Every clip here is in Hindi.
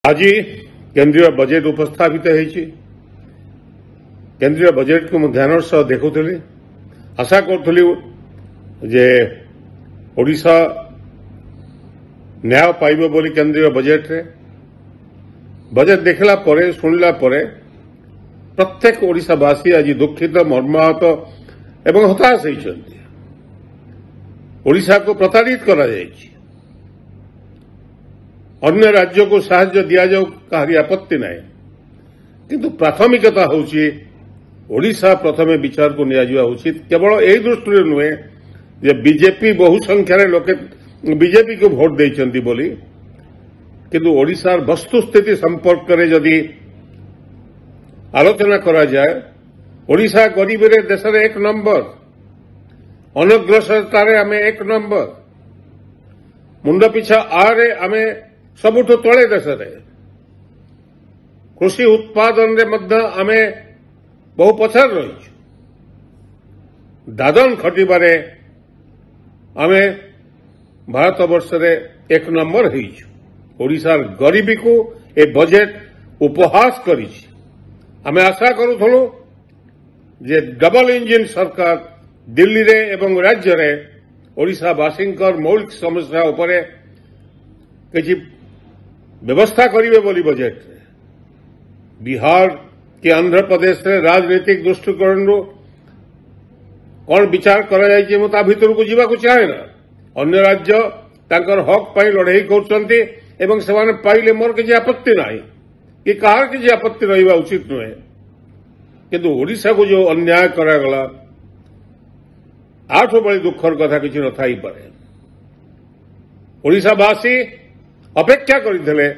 आज केंद्रीय बजेट उपस्थापित होती। केंद्रीय बजेट को ध्यान सह देखुली, आशा करुली जे ओडिशा न्याय पाइब बोली केंद्रीय बजेट रे। बजेट देखला परे सुनिला परे प्रत्येक ओडिशावासी आज दुखित मर्माहत एवं हताश होती। ओडिशा को प्रताड़ित करा जायछि। अन्य राज्य को साहाय्य दिया जाऊ कहारी आपत्ति नहीं, किंतु प्राथमिकता होची ओडिशा प्रथमे विचार को निया जावा उचित। केवल यही दृष्टि नुहे जे बीजेपी बहु संख्यार लोके बीजेपी को भोट देइछन्ती बोली, किंतु ओडिशार वस्तुस्थिति संपर्क में जदि आलोचना करा जाए, ओडिशा गरीब रे देश रे एक नंबर, अनग्रसरतार आमे एक नंबर, मुंड पिछा आरे आमे सबुठु तले देश रे, कृषि उत्पादन रे मध्य आमे बहु पछार रही, दादन खटिबारे आमे भारत वर्ष रे एक नंबर होइछु। ओडिशार गरीबी को ए बजेट उपहास करिछि। आमे आशा करूथलु जे डबल इंजिन सरकार दिल्ली रे एवं राज्य रे ओडिशावासींकर मौलिक समस्या उपरे किछि व्यवस्था करिवे बोली बजेट रे। बिहार कि आंध्र प्रदेश रे राजनीतिक दृष्टिकोण कौन विचार करा जायछि मु ता भितर को जीवा को चाहे ना। अन्य राज्य तांकर हक पाई लड़ाई करछन्ती एवं सेमाने पाइले मोर किछि आपत्ति नाही कि कहार किछि आपत्ति रहिबा उचित नुहे, किंतु ओडिशा को जो अन्याय करागला आठो बड़ी दुखर कथा किछि न थाई पारे। ओडिशावासी अपेक्षा करिथिले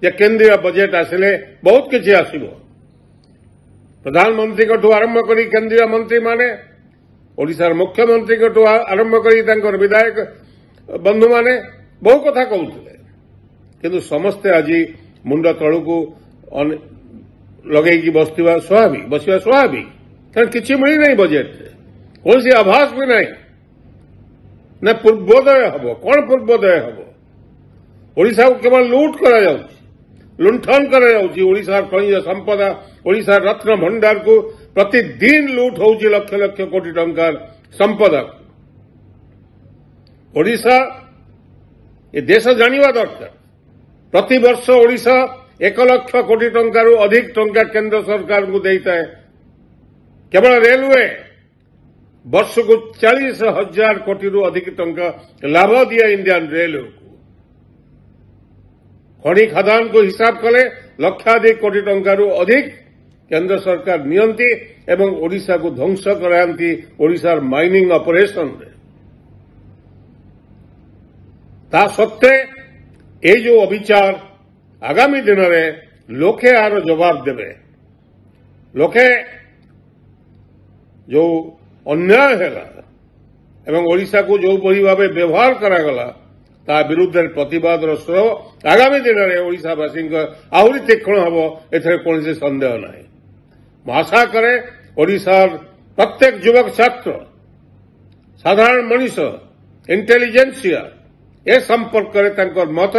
जे केंद्रीय बजेट आसिले बहुत किछि आसिबो। प्रधानमंत्री को आरंभ करी केंद्रीय मंत्री माने, ओडिशार मुख्यमंत्री को आरंभ करी तांकर विधायक बंधु माने बहु कथा कहउथिले, किंतु समस्ते आज मुंड तळु को लगेगी बसवा स्वाभाविक कारण किछि मिली नहीं बजेट रे, कौन सी आभास भी नहीं ना पूर्वोदय हबो। कौन पूर्वोदय हबो? ओडिशा को केवल लूट करा जाउछि, लुंठन करा जाउछि। ओडिशार खनिज संपदा, ओडिशार रत्न भंडार को प्रतिदिन लूट होउछि लक्ष लक्ष कोटी टंकार संपदा। ओडिशा ए देश जानिवा दरकार, प्रति वर्ष ओडिशा 1 लाख कोटी टंकार अधिक टंका केंद्र सरकार को देता है। केवल रेलवे वर्ष को 40,000 कोटी रु अधिक टंका लाभ दिया इंडियन रेलवे को। खनि खदान को हिसाब कले लक्षाधिक कोटी टंका रु अधिक केंद्र सरकार नियंती एवं ओडिशा को ध्वंस कराती ओडिशार माइनिंग ऑपरेशन रे। ता सत्ते ये जो अविचार आगामी दिन में लोके आर जवाब देवे। लोके जो अन्याय है एवं ओडिशा को जो बड़ी भाव व्यवहार करागला ता विरुद्ध प्रतिवाद स्वर आगामी दिन में ओडिशावासी आहरी तीक्ष्ण हम एथरे कौन सन्देह ना। आशा करे ओडिशार प्रत्येक युवक छात्र, साधारण मनीष, इंटेलिजेंसिया ए संपर्क में मत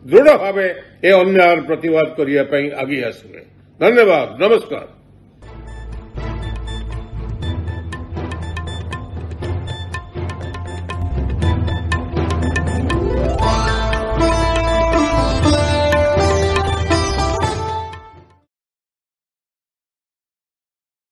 दृढ़ भाव ए अन्याय प्रतिवाद करने आगे आसवे। धन्यवाद, नमस्कार।